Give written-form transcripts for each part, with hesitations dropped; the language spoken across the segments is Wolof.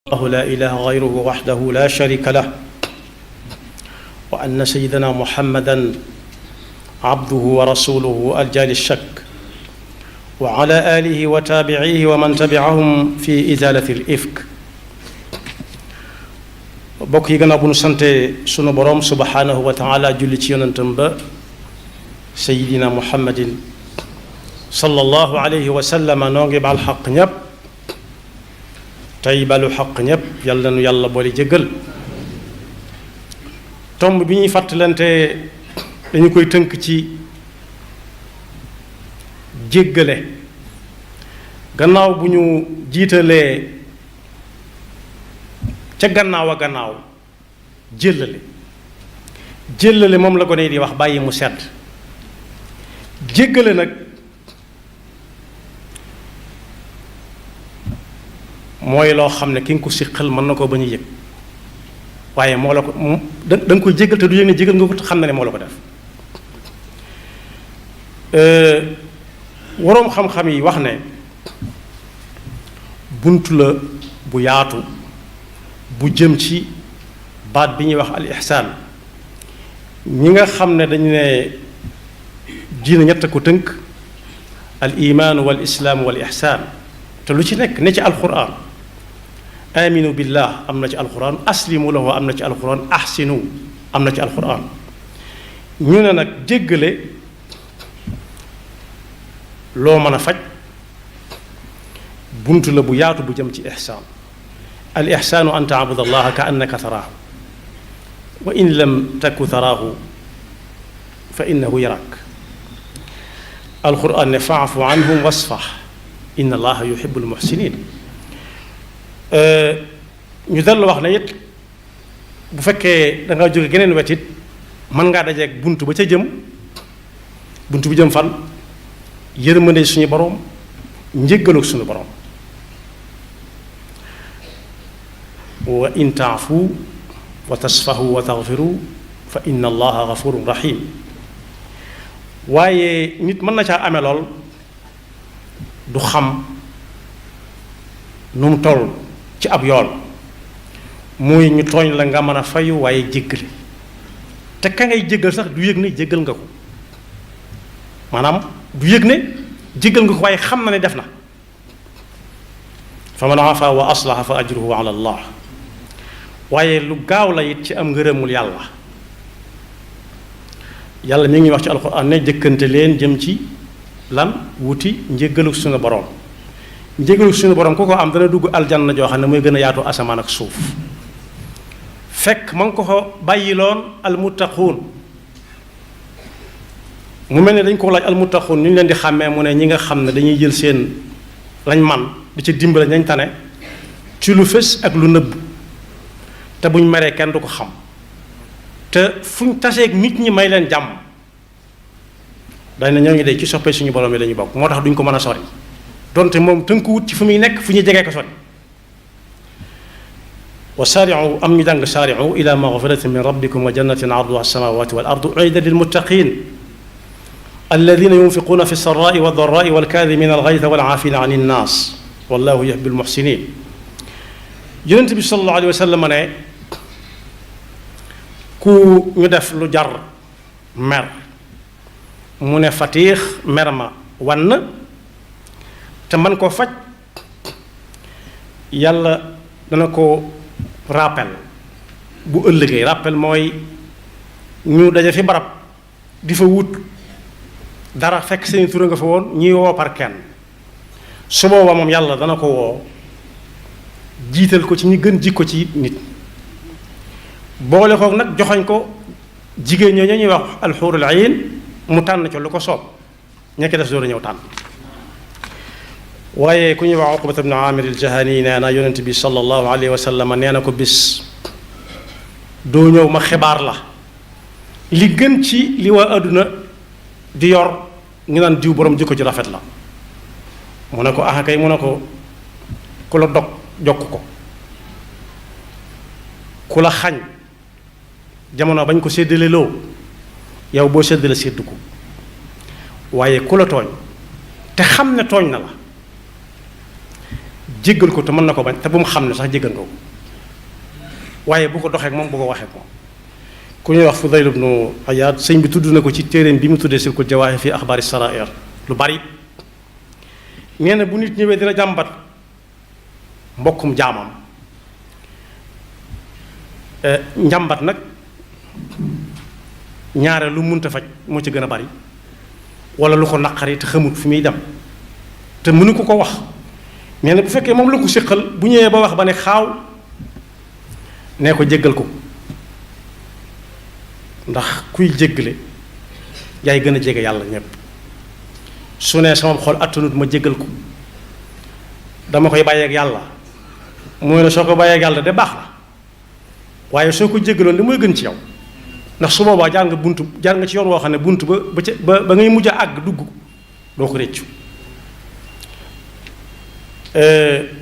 الله لا إله غيره وحده لا شريك له وأن سيدنا محمدا عبده ورسوله الجال الشك وعلى آله وتابعيه ومن تبعهم في إزالة الإفك bokk yi gannaaw bu nu sante sunu boroom subhanahu wa taala julli ci yonentam ba sayidina muhammadin sallallahu alayhi wa sallam noo ngi baal xaq ñépp tey balu xaq ñépp yàlla nu yàlla boole jéggal tomb bi ñuy fàttalante dañu koy tënk ci jéggale gannaaw bu ñu jiitalee ca gannaaw a gannaaw jéllale moom la ko ne di wax bàyyi mu sedd jéggale nag mooy loo xam ne ki nga ko siqal mën na koo bañ a yëg waaye moo la ko da nga koy jéggal te du yëg ne jéggal nga ko te xam na ne moo la ko def waroom xam-xam yi wax ne bunt la bu yaatu bu jëm ci baat bi ñuy wax al ihsaan ñi nga xam ne dañu ne diina ñett ko tënk al imaanu wal islaam wal ihsaan te lu ci nekk ne ci alquran aminu billah am na ci alquran aslimu lahu am na ci alquran ahsinu am na ci alquran ñu ne nag jéggale loo mën a faj bunt la bu yaatu bu jëm ci ihsaan al ihsaanu an taabuda allaha ka annaka taraahu wa in lam taku taraahu fa innahu yarak alquran ne faafu anhum wasfax inna allaha yuhibbul muhsinin ñu dal wax ne it bu fekkee da ngaa jóge geneen wet it mën ngaa dajeeg bunt ba ca jëm bunt bu jëm fan yërmande suñu boroom njéggalu suñu boroom wa in taafu wa tasfahu wa taxfiru fa inna allaha gafurun rahim waaye nit mën na caa amee lool du xam nu mu toll ci ab yool muy ñu tooñ la nga mën a fayu waaye jéggale te ka ngay jéggal sax du yëg ne jéggal nga ko maanaam du yëg ne jéggal nga ko waaye xam na ne def na fa man afa wa aslaha fa ajruhu ala allah waaye lu gaaw la it ci am ngërëmul yàlla yàlla mi ngi wax ci alxuraan ne jëkkante leen jëm ci lan wuti njéggalu suñu borom njéggalu suñu borom ku ko am dana dugg aljanna joo xam ne mooy gën a yaatu asamaan ak suuf fekk ma ngi ko ko bàyyiloon almuttaquun mu mel ne dañ ko laaj almuttaquun ñu leen di xàmmee mu ne ñi nga xam ne dañuy jël seen lañ man di ci dimbale nañ tane ci lu fës ak lu nëbb te buñ meree kenn du ko xam te fuñ taseeg nit ñi may leen jàmm dañ ne ñooñu de ci soppee suñu borom yi la ñu bokk moo tax duñ ko mën a sori donte moom tënkuwut ci fu muy nekk fu ñuy jegee ko sori wa saari'u am ñu jàng saari'u ila maghfiratin min rabbikum wa jannatin arduha as-samawati wal ardu u'iddat lil muttaqin alladhina yunfiquna fi as-sarra'i wad dharra'i wal kadhimina al-ghaytha wal 'afina 'ani an-nas wallahu yuhibbul muhsinin yonent bi sallallahu alayhi wa sallam ne ku ñu def lu jar mer mu ne fatiix mer ma wann te man koo faj yàlla dana ko rappel bu ëllëgee rappel mooy ñu daje fi barab di fa wut dara fekk seeni tura nga fa woon ñuy woo par kenn su boobaa moom yàlla dana ko woo jiital ko ci ñi gën jikko ci nit boole kook nag joxoñ ko jigéen ñoo ñuy wax alxuurul ayn mu tànn ca lu ko soob ñekk def door a ñëw tànn waaye ku ñuy wax Uqbata ibn Aamir al-Jahani nee na yonent bi sallallahu alayhi wa sallam nee na ko bis doo ñëw ma xibaar la li gën ci li waa àdduna di yor ngi naan diw borom jikko ji rafet la mu ne ko ah kay mu ne ko ku la dog jokk ko ku la xañ jamono bañ ko séddale loo yow boo séddale séddu ko waaye ku la tooñ te xam ne tooñ na la jéggal ko te mën na ko bañ te bu mu xam ne sax jéggal nga ko waaye bu ko doxee ak moom bu ko waxee ak moom. ku ñuy wax Fudayl ibnu Iyaad sëñ bi tudd na ko ci téeréem bi mu tuddee Silkul Jawaahir fi axbaari saraa'ir lu bari nee na bu nit ñëwee dina jàmbat mbokkum jaamam njàmbat nag ñaare lu munta faj moo ci gën a bari wala lu ko naqari te xamut fi muy dem te mënu ko wax nee na bu fekkee moom la ko séqal bu ñëwee ba wax ba ne xaaw nee ko jéggal ko ndax kuy jéggale yaay gën a jege yàlla ñépp su ne sama xol attanut ma jéggal ko dama koy bàyyeeg yàlla mooy ne soo ko bàyyeeg yàlla de baax na waaye soo ko jéggaloon li mooy gën ci yow ndax su boobaa jaar nga ci yoon woo xam ne bunt ba ngay mujj a àgg dugg doo ko réccu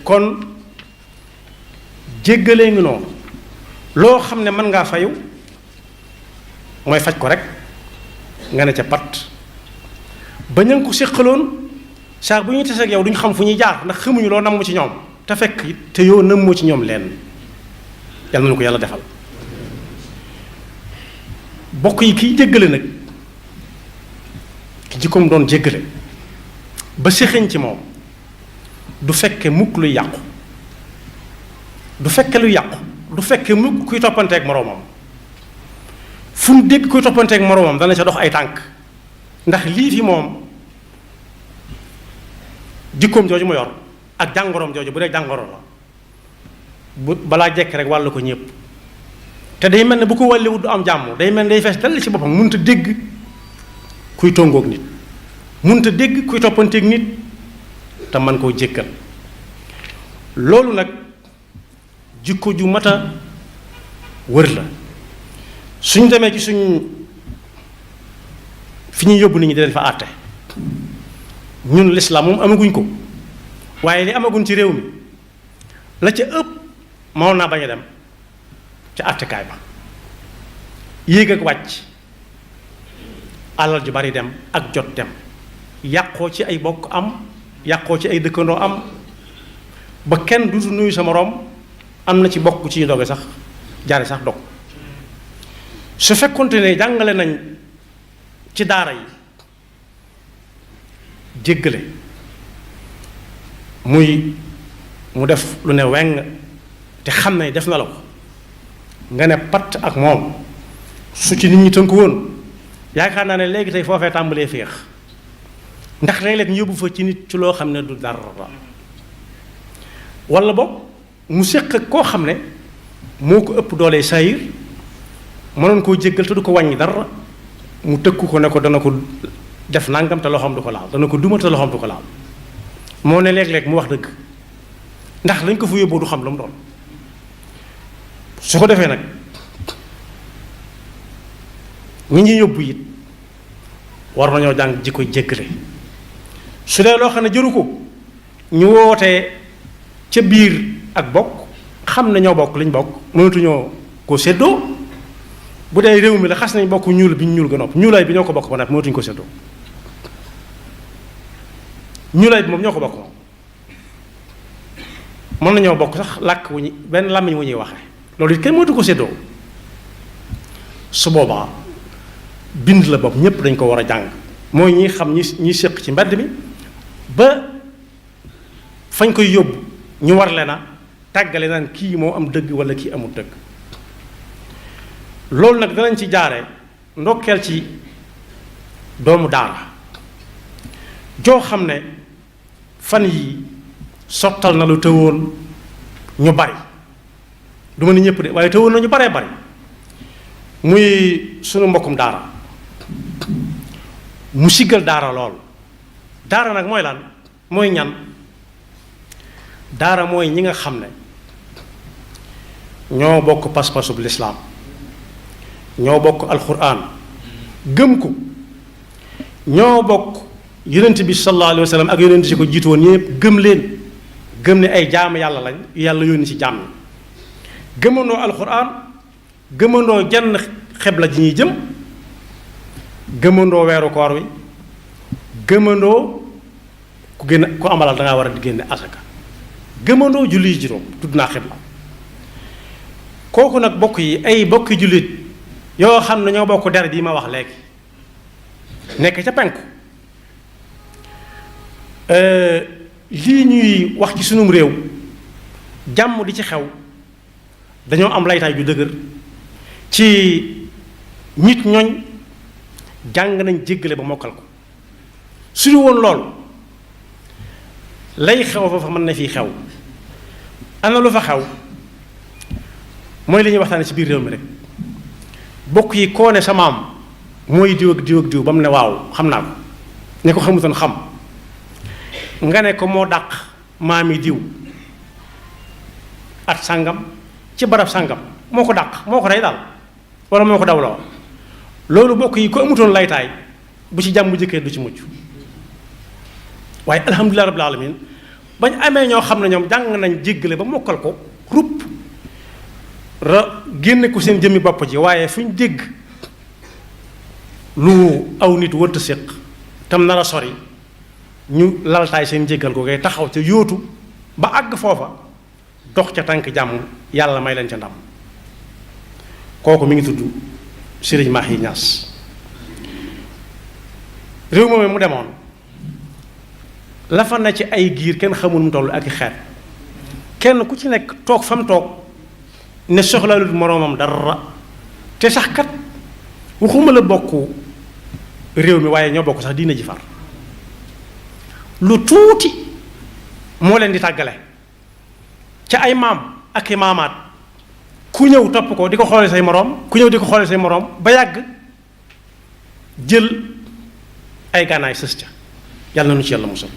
kon jéggalee ngi noonu loo xam ne mën ngaa fayu mooy faj ko rek nga ne ca pat ba ña ko séqaloon saa bu ñuy tase ak yow duñ xam fu ñuy jaar ndax xamuñu loo namm ci ñoom te fekk te yow nammoo ci ñoom lenn yàlla nañu ko yàlla defal bokk yi kiy jéggale nag ki jikkoom doon jéggale ba séxañ ci moom du fekke mukk luy yàqu du fekke luy yàqu du fekke mukk kuy toppanteeg moroomam fu mu dégg kuy toppanteeg moroomam dana ca dox ay tànk ndax lii fi moom jikkoom jooju mu yor ak jàngoroom jooju bu dee jàngoro la bu balaa jekk rek wàll ko ñépp te day mel ne bu ko wàlliwut du am jàmm day mel ne day fees dal ci boppam mënut a dégg kuy tongoog nit mënut a dégg kuy toppanteeg nit te man koo jékkal loolu nag jikko ju mat a wër la suñ demee ci suñ fi ñuy yóbbu nit ñi di leen fa àtte ñun lislaam moom amaguñ ko waaye li amaguñ ci réew mi la ca ëpp moo naa bañ a dem ca àttekaay ba yéeg ak wàcc alal ju bari dem ak jot dem yàqoo ci ay bokk am yàqoo ci ay dëkkandoo am ba kenn dutu nuyu sa moroom am na ci bokk ci ñu doge sax jaare sax dog su fekkonte ne jàngale nañ ci daara yi jéggale mu def lu ne weng te xam ne def na la ko nga ne patt ak moom su ci nit ñi tënku woon yaakaar naa ne léegi tey foofee tàmbalee féex ndax léeg-léeg ñu yóbbu fa ci nit ci loo xam ne du dara walla boog mu séq ak koo xam ne moo ko ëpp doole saayir mënoon koo jéggal te du ko wàññi dara mu tëkku ko ne ko dana ko def nangam te loxoom du ko laal dana ko duma te loxoom du ko laal moo ne léeg-léeg mu wax dëgg ndax lañ ko fa yóbboo du xam lu mu doon su ko defee nag ñi ñuy yóbbu it war nañoo jàng ji koy jéggale su dee loo xam ne jëru ko ñu wootee ca biir ak bokk xam ne ñoo bokk liñ bokk mënatuñoo koo séddoo bu dee réew mi la xas nañ bokk ñuul bi ñu ñuul ga nopp ñuulaay bi ñoo ko bokk ba nag mënatuñu ko séddoo ñuulaay bi moom ñoo ko bokk moom mën nañoo bokk sax làkk wu ñu benn làmmiñ wu ñuy waxee loolu it kenn mënatu ko séddoo su boobaa bind la bopp ñépp dañ ko war a jàng mooy ñi xam ñi séq ci mbedd mi ba fañ koy yóbbu ñu war leen a tàggale naan kii moo am dëgg walla kii amul dëgg loolu nag danañ ci jaare ndokkeel ci doomu daara joo xam ne fan yi sottal na lu tëwoon ñu bari du ma ni ñëpp de waaye tëwoon na ñu baree bari muy sunu mbokkum daara mu siggal daara lool daara nag mooy lan mooy ñan daara mooy ñi nga xam ne ñoo bokk pas-pasub lislaam ñoo bokk alxuraan gëm ko ñoo bokk yonent bi sallallahu alayhi wa sallam ak yonent si ko jiitu woon ñépp gëm leen gëm ne ay jaam yàlla lañ yàlla yónni ci jaam yi gëmandoo alxuraan gëmandoo jenn xebla ji ñuy jëm gëmandoo weeru koor wi gëmandoo ku amalal dangaa war a di génne asaka gëmandoo julli juróom tudd naa xibla kooku nag bokk yi ay bokki jullit yoo xam ne ñoo bokk der bi ma wax léegi nekk ca penku lii ñuy wax ci sunum réew jàmm di ci xew dañoo am laytaay ju dëgër ci nit ñooñ jàng nañ jéggale ba mokkal ko su ñu woon lool lay xew fa mën na fii xew ana lu fa xew mooy li ñuy waxtaane ci biir réew mi rek bokk yi koo ne sa maam mooy diw ak diw ak diw ba mu ne waaw xam naa ko ne ko xamutoon xam nga ne ko moo dàq maami diw at sàngam ci barab sàngam moo ko dàq moo ko rey daal wala moo ko dawloo loolu bokk yi ko amutoon laytaay bu ci jàmm jëkkee du ci mucc waaye alhamdulilah rabbil alamin bañ amee ñoo xam ne ñoom jàng nañ jéggale ba mokkal ko rupp génne ko seen jëmmi bopp ji waaye fu ñu dégg lu aw nit wërta séq tam nar a sori ñu laltaay seen jéggal ko ngay taxaw ca yóotu ba àgg foofa dox ca tànk jàmm yàlla may leen ca ndam kooku mi ngi tudd Serigne Mahi Niass réew moom mu demoon la fa na ci ay giir kenn xamul mu toll ak i xeet kenn ku ci nekk toog fa mu toog ne soxlaalut moroomam dara te sax kat waxuma la bokk réew mi waaye ñoo bokk sax diina ji far lu tuuti moo leen di tàggale ca ay maam ak i maamaat ku ñëw topp ko di ko xoole say moroom ku ñëw di ko xoole say moroom ba yàgg jël ay gànnaay sës ca yàlla na nu ci yàlla musal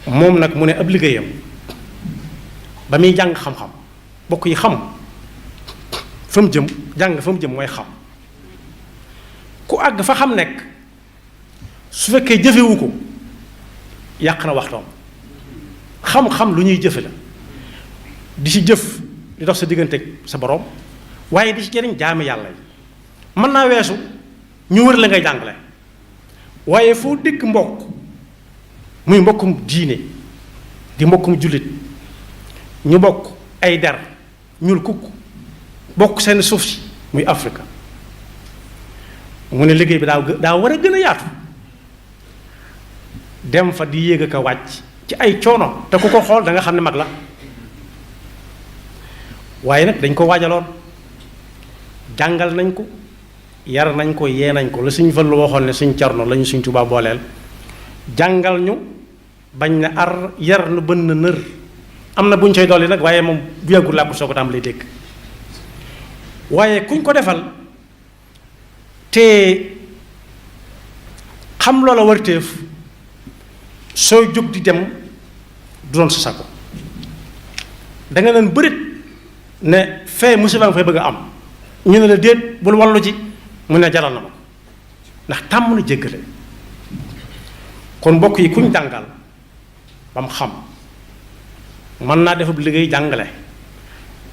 moom nag mu ne ab liggéeyam ba muy jàng xam-xam bokk yi xam fa mu jëm jàng fa mu jëm mooy xam ku àgg fa xam nekk su fekkee jëfewu ko yàq na waxtoom xam-xam lu ñuy jëfe la di ci jëf di dox sa diggante sa borom waaye di ci jëriñ jaami yàlla yi mën naa weesu ñu wër la ngay jàngale waaye foo dégg mbokk muy mbokkum diine di mbokkum jullit ñu bokk ay der ñuul kukk bokk seen suuf si muy Afrique mu ne liggéey bi daa war a gën a yaatu dem fa di yéeg ak a wàcc ci ay coono te ku ko xool da nga xam ne mag la waaye nag dañ ko waajaloon jàngal nañ ko yar nañ ko yee nañ ko la suñ Fallu waxoon ne suñ Cerno lañu suñ Tuubaa booleel jàngal ñu bañ na ar yar nu bën na nër am na bu ñu coy dolli nag waaye moom bu yàggul laa ko soo ko tàmbalee dégg waaye kuñ ko defal te xam loola warteef sooy jóg di dem du doon sa sago da nga leen bërit ne fee musiba nga fay bëgg a am ñu ne la déet bul wallu ji mu ne jaral na ma ndax tàmm na jéggale kon mbokk yi kuñ jàngal ba mu xam mën naa defab liggéey jàngale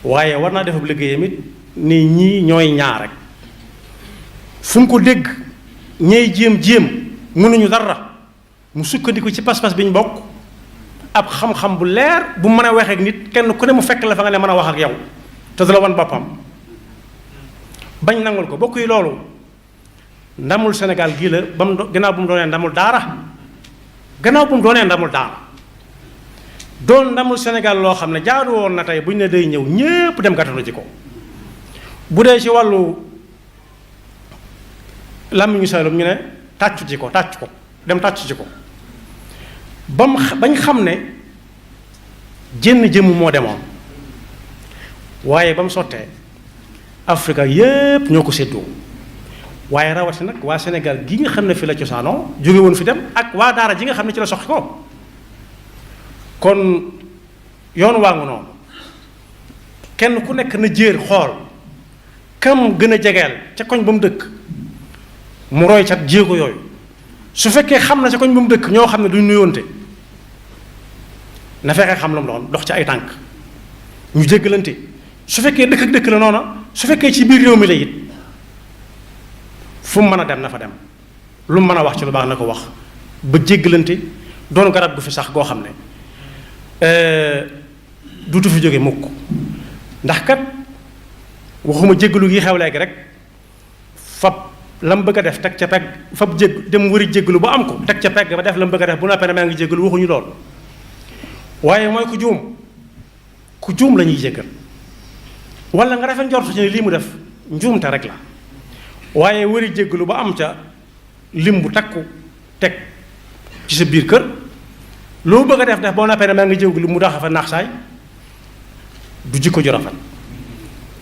waaye war naa defab liggéeyam it ni ñii ñooy ñaar rek fu mu ko dégg ñey jéem mënuñu dara mu sukkandiku ci pas-pas bi ñu bokk ab xam-xam bu leer bu mën a waxee ak nit kenn ku ne mu fekk la fa nga ne mën a wax ak yow te du la wan boppam bañ nangul ko bokk yi loolu ndamul Sénégal gii la ba mu gannaaw bu mu doonee ndamul daara doon ndamul Sénégal loo xam ne jaadu woon na tey bu ñu ne day ñëw ñépp dem gàttalu ci ko bu dee ci wàllu làmmiñu Saalum ñu ne tàccu ko dem tàccu ci ko bañ xam ne jënn jëmm moo demoon waaye ba mu sottee Afrika yépp ñoo ko séddoo waaye rawati nag waa Sénégal gi nga xam ne fi la cosaanoo jóge woon fi dem ak waa daara ji nga xam ne ci la soxi ko kon yoon waa ngu noonu kenn ku nekk na jéer xool kam gën a jegeel ca koñ ba mu dëkk mu roy cat jéego yooyu su fekkee xam na ca koñ ba mu dëkk ñoo xam ne duñ nuyoonte na fekkee xam la mu doon dox ci ay tànk ñu jéggalante su fekkee dëkk ak dëkk la noona su fekkee ci biir réew mi la it fu mu mën a dem na fa dem lu mu mën a wax ci lu baax na ko wax ba jéggalante doon garab gu fi sax goo xam ne duutu fi jóge mukk ndax kat waxuma jéggalu gi xew léegi rek fab lam bëgg a def teg ca pegg fab dem wëri jéggalu ba am ko teg ca pegg ba def lam bëgg a def bu noppee ne maa ngi jéggalu waxuñu lool waaye mooy ku juum la ñuy jéggal wala nga rafet njortu ci ne lii mu def njuumte rek la waaye wëri jéggalu ba am ca lim bu takku teg ci sa biir kër loo bëgg a def boo noppee ne maa ngi jéggalu mu daxa fa naax saay du jikko ju rafet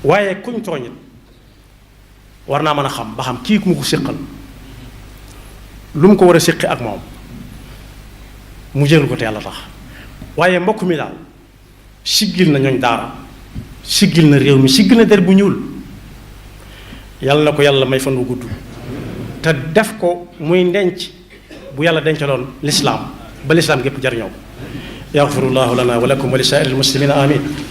waaye kuñ tooñit war naa mën a xam ba xam kii ku mu ko séqal lu mu ko war a séqi ak moom mu jéggal ko te yàlla tax waaye mbokk mi daal siggil na ñooñ daara siggil na réew mi siggil na der bu ñuul yàlla na ko yàlla may fan wu gudd te def ko muy ndenc bu yàlla dencaloon lislaam ba lislaam gépp jariñoo ko yaxfirullahu lana wa lakum wa li saa'iril muslimina amin